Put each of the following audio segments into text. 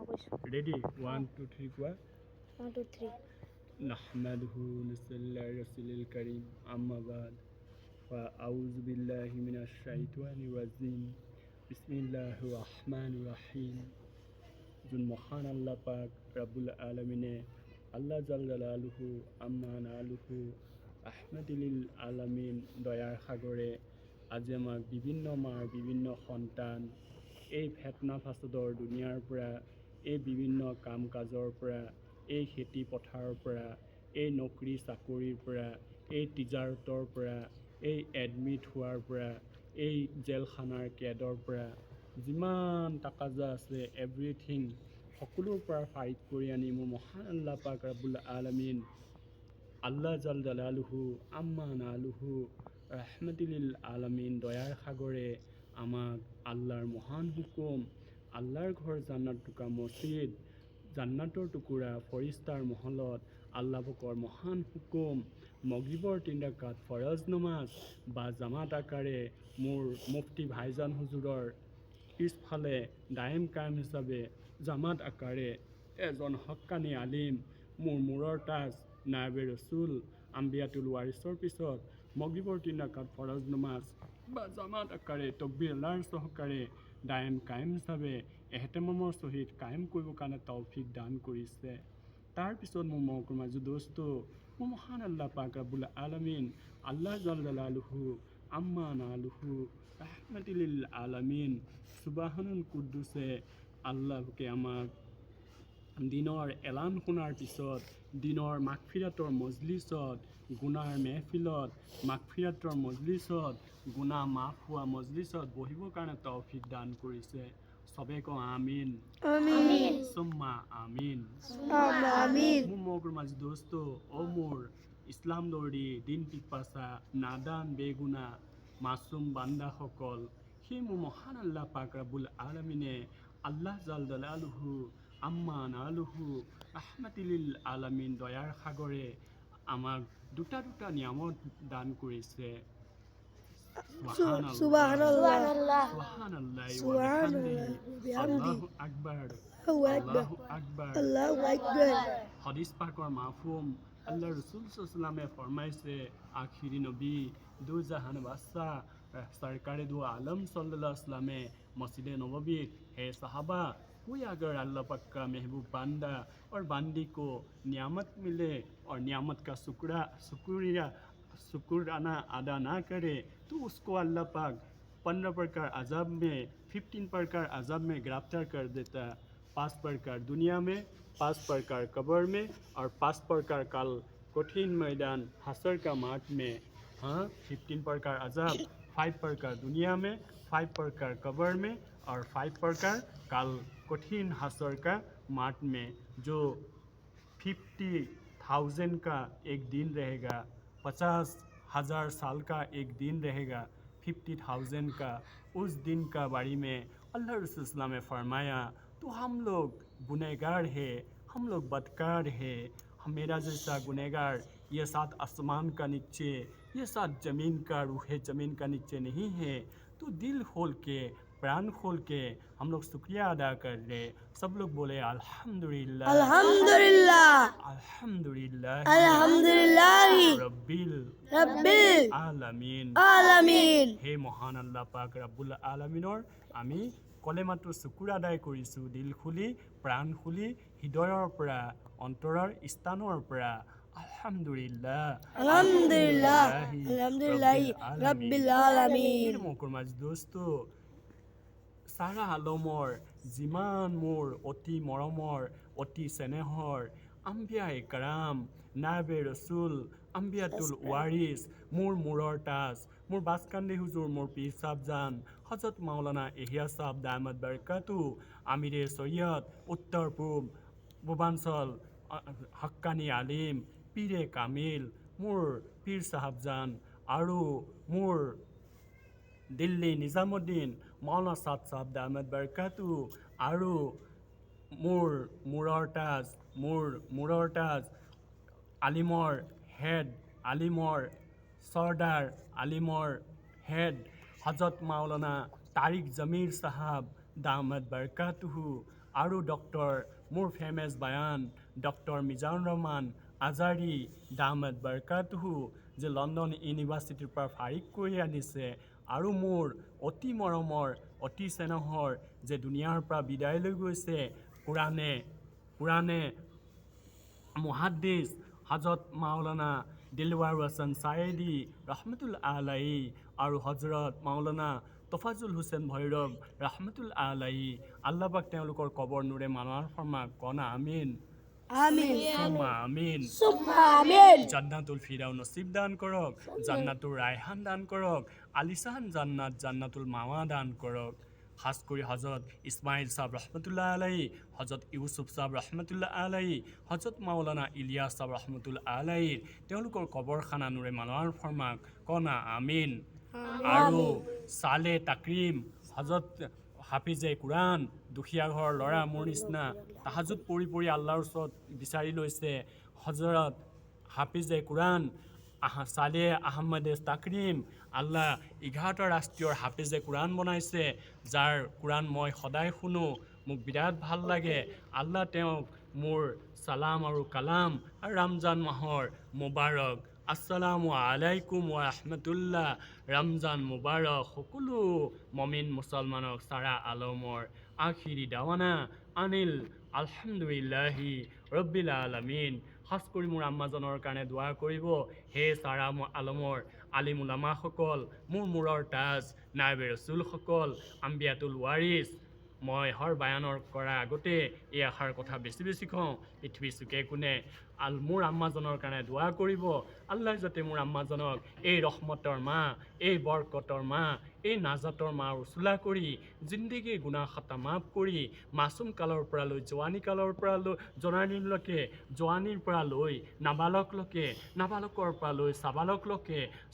Ready? 1, 2, 3 কোৱা 1 2 3 নাহমাদুহু নুসাল্লি আলা রাসূলিল কারীম আম্মা বাদ আউযু বিল্লাহি মিনাশ শাইতানির রাজিম বিসমিল্লাহির রহমানির রহিম যোন মহান আল্লাহ পাক রাব্বুল আলামিনে আল্লাহ জাল্লালাহু আম্মা নালুহু আহমাদিল আলামিন দয়াৰ সাগৰে আজি আমাক বিভিন্ন মাৰ বিভিন্ন সন্তান এই ফেতনা ফাছাদৰ দুনিয়াৰ পৰা এই বিভিন্ন কাম কাজৰ পৰা এই খেতি পথাৰৰ পৰা এই নকৰি চাকৰিৰ পৰা এই তিজাৰতৰ পৰা এই এডমিট হোৱাৰ পৰা এই জেলখানাৰ কেদৰ পৰা যিমান টাকাজা আছে এভৰিথিং সকলোৰ পৰা ফাইট কৰি আনি মোৰ মহান আল্লাহ পাক ৰাব্বুল আলামিন আল্লাহ জাল্লালাহু আম্মা নালুহু ৰাহমাতিলিল আলামিন দয়াৰ সাগৰে আমাক আল্লাহৰ মহান হুকুম আল্লাহৰ ঘৰ জান্নাত টুকুৰা মছজিদ জান্নাতৰ টুকুৰা ফৰিস্তাৰ মহলত আল্লাহ পাকৰ মহান হুকুম মগৰিবৰ 3 ৰাকাত ফৰজ নমাজ বা জামাত আকাৰে মোৰ মুফতি ভাইজান হুজুৰৰ পিছফালে দায়েম কায়েম হিচাপে জামাত আকাৰে এজন হক্কানী আলিম মোৰ মূৰৰ তাজ নায়েবে ৰচুল আম্বিয়াতুল ৱাৰিছৰ পিছত মগৰিবৰ 3 ৰাকাত ফৰজ নমাজ বা জামাত আকাৰে তকবীৰ আল্লাহৰ সহকাৰে দায়েম কায়েম হিচাপে এহতেমামৰ সহিত কায়েম কৰিবৰ কাৰণে তৌফিক দান কৰিছে। তাৰপিছত মোৰ মহকুমাজু দোস্ত মোৰ মহান আল্লাহ পাক ৰাব্বুল আলামিন আল্লাহ জাল্লালাহু আম্মা নালুহু ৰাহমাতিলিল আলামিন সুবহানুল কুদ্দুছে আল্লাহকে আমাক দিনৰ এলান শুনাৰ পিছত দিনৰ মাগফিৰাতৰ মজলিছত গুনাৰ মেহফিলত মাগফিৰাতৰ মজলিছত গুনাহ মাফ হোৱা মজলিছত বহিবৰ কাৰণে তৌফিক দান কৰিছে। সবে কওঁ আমিন আমিন সুম্মা আমিন আমিন মোৰ মগৰ মাঝি দোস্ত ও মোর ইসলাম দৌড়ি দিন পিপাসা নাদান বেগুনা মাসুম বান্দা সকল সেই মোৰ মহান আল্লাহ পাক ৰাব্বুল আলামিনে আল্লাহ জাল্লালাহু আম্মা নালুহু ৰাহমাতিলিল আলামিন দয়াৰ সাগৰে আমাক দুটা নিয়ামত দান কৰিছে। সুবহানাল্লাহ আল্লাহু আকবাৰ আল্লাহু আকবাৰ হাদিস পাকৰ মাফহুম আল্লাহ ৰসুল সাল্লামে ফরমাইছে আখিরি নবী দু জাহান বাদশাহ सरकारे दो आलम सल्लल्लाहु अलैहि वसल्लम मस्जिद नबवी है सहाबा कोई अगर अल्लाह पाक का महबूब बांदा और बांदी को नियामत मिले और नियामत का शुक्राना अदा ना करे तो उसको अल्लाह पाक 15 प्रकार अजाब में 15 प्रकार अजाब में गिरफ्तार कर देता। 5 प्रकार दुनिया में 5 प्रकार कब्र में और 5 प्रकार कल कठिन मैदान हसर का माठ में। हाँ 15 प्रकार अजाब 5 प्रकार दुनिया में 5 प्रकार कब्र में और 5 प्रकार कल कठिन हसर का माठ में जो 50,000 का एक दिन रहेगा 50,000 साल का एक दिन रहेगा 50,000 का उस दिन का बारे में अल्लाह रसूल सल्लल्लाहु अलैहि वसल्लम ने फरमाया तो हम लोग गुनहगार है हम लोग बदकार है हम मेरा जैसा गुनहगार ये 7 आसमान का नीचे ये 7 ज़मीन का रूह है ज़मीन का नीचे नहीं है। तो दिल खोल के प्राण खोल के हम लोग शुक्रिया अदा कर रहे सब लोग बोले अल्हम्दुलिल्लाह अल्हम्दुलिल्लाह अल्हम्दुलिल्लाह अल्हम्दुलिल्लाह रब्बिल आलामीन हे মহান আল্লাহ পাক ৰাব্বুল আলামিনৰ আমি কলেমাটোৰ শুকুৰ আদায় কৰিছোঁ দিল খুলি প্ৰাণ খুলি হৃদয়ৰ পৰা অন্তৰৰ স্থানৰ পৰা আলহামদুলিল্লাহ ৰাব্বিল আলামিন মকৰমাজ দোস্ত সাৰা আলমৰ যিমান মোৰ অতি মৰমৰ অতি চেনেহৰ আম্বিয়া ইকৰাম নায়েবে ৰচুল আম্বিয়াতুল ৱাৰিছ মোৰ মূৰৰ তাজ মোৰ বাসকান্দি হুজুৰ মোৰ পীৰ সাহেব জান হজৰত মাওলানা ইহিয়া সাহেব দামাত বাৰকাতু আমিৰে সৈয়দ উত্তৰ পূৰ্বাঞ্চল হক্কানী আলিম পীৰে কামিল মোৰ পীৰ সাহেব জান আৰু মোৰ দিল্লী নিজামুদ্দিন মৌলানা সাদ সাহেব দামাত বাৰকাতু আৰু মোৰ মূৰৰ তাজ আলিমৰ হেড আলিমৰ সৰ্দাৰ আলিমৰ হেড হজৰত মাওলানা তাৰিক জমিৰ সাহাব দামত বৰকাতুহু আৰু ডক্টৰ মোৰ ফেমাছ বায়ান ডক্টৰ মিজানুৰ ৰহমান আজাৰী দামদ বাৰকাতুহু যে লণ্ডন ইউনিভাৰ্চিটিৰ পৰা ফাৰিক কৰি আনিছে আৰু মোৰ অতি মৰমৰ অতি চেনেহৰ যে দুনিয়াৰ পৰা বিদায় লৈ গৈছে কোৰাণে মুহাদ্দিছ হজৰত মাওলানা দিলৱাৰ হাছান ছায়েদি ৰহমতুল্লাহ আলাইহি আৰু হজৰত মাওলানা তফাজুল হুছেইন ভৈৰৱ ৰহমতুল্লাহ আলাইহি আল্লাহ পাক তেওঁলোকৰ কবৰ নূৰে মানৱাৰ ফৰমাক কনা আমিন আমিন আমিন সুম্মা আমিন জান্নাতুল ফিৰাও নসিব দান কৰক জান্নাতুল ৰায়হান দান কৰক আলিছান জান্নাতুল মাৱা দান কৰক খাস কৰি হজৰত ইছমাইল সাহেব ৰহমতুল্লাহ আলাইহি হজৰত ইউসুফ সাহেব ৰহমতুল্লাহ আলাইহি হজৰত মাওলানা ইলিয়াছ সাহেব ৰহমতুল্লাহ আলাইহি তেওঁলোকৰ কবৰখানা নূৰে মানৱাৰ ফৰমাক কনা আমিন আৰু সালে তাকৰিম হজৰত হাফিজে কুৰাণ দুখীয়া ঘৰৰ ল'ৰা মোৰ নিচিনা তাহাজুদ পৰি আল্লাহৰ ওচৰত বিচাৰি লৈছে হজৰত হাফিজে কুৰাণ সালে আহমদে তাকৰিম আল্লাহ 11টা ৰাষ্ট্ৰীয় হাফিজে কুৰাণ বনাইছে যাৰ কুৰাণ মই সদায় শুনো মোক বিৰাট ভাল লাগে আল্লাহ তেওঁক মোৰ সালাম আৰু কালাম আৰু ৰমজান মাহৰ মুবাৰক আসসালামু আলাইকুম ওয়া ৰাহমাতুল্লাহ ৰমজান মুবাৰক সকলো মমিন মুছলমানক সাৰা আলমৰ আখিৰি দাৱানা আনিল আলহামদুলিল্লাহি ৰব্বিল আলামিন খাস কৰি মোৰ আম্মাজনৰ কাৰণে দোৱা কৰিব হে সাৰা আলমৰ আলিম উলামাসকল মোৰ মূৰৰ তাজ নাইবে ৰসুলসকল আম্বিয়াতুল ৱাৰিছ মই হৰ বায়ানৰ কৰা আগতে এই আশাৰ কথা বেছি কওঁ পৃথিৱী চুকে কোণে মোৰ আম্মাজনৰ কাৰণে দোৱা কৰিব আল্লাহ যাতে মোৰ আম্মাজনক এই ৰহমতৰ মাহ এই বৰকতৰ মাহ এই নাজাতৰ মাহ উচুলা কৰি জিন্দগীৰ গুনাহ খাতা মাফ কৰি মাছুম কালৰ পৰা লৈ জোৱানী কালৰ পৰা লৈ জনানীলৈকে জোৱানীৰ পৰা লৈ নাবালকলৈকে নাবালকৰ পৰা লৈ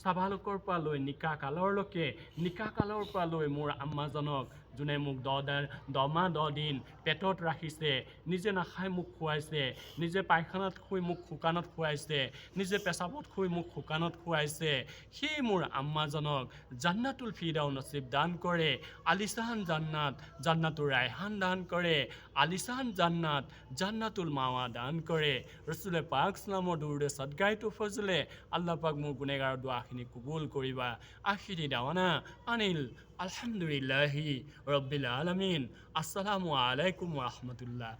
চাবালকৰ পৰা লৈ নিকা কালৰলৈকে নিকা কালৰ পৰা লৈ মোৰ আম্মাজনক যোনে মোক 10 মাহ 10 দিন পেটত ৰাখিছে নিজে নাখাই মোক খুৱাইছে নিজে পায়খানাত শুই মোক শুকানত খুৱাইছে নিজে পেচাবত শুই মোক শুকানত খুৱাইছে সেই মোৰ আম্মাজনক জান্নাতুল ফিৰাও নসিব দান কৰে আলিছান জান্নাতুল ৰায়হান দান কৰে আলিছান জান্নাতুল মাৱা দান কৰে ৰসুলে পাক সালামৰ দুৰুদে সদগাইটো ফজলে আল্লাহ পাক মোৰ গুনেগাৰ দোৱাখিনি কবুল কৰিবা আখিৰি দাৱানা আনিল আলহামদুলিল্লাহি ৰব্বিল আলামিন আসসালামু আলাইকুম ওয়া ৰাহমাতুল্লাহ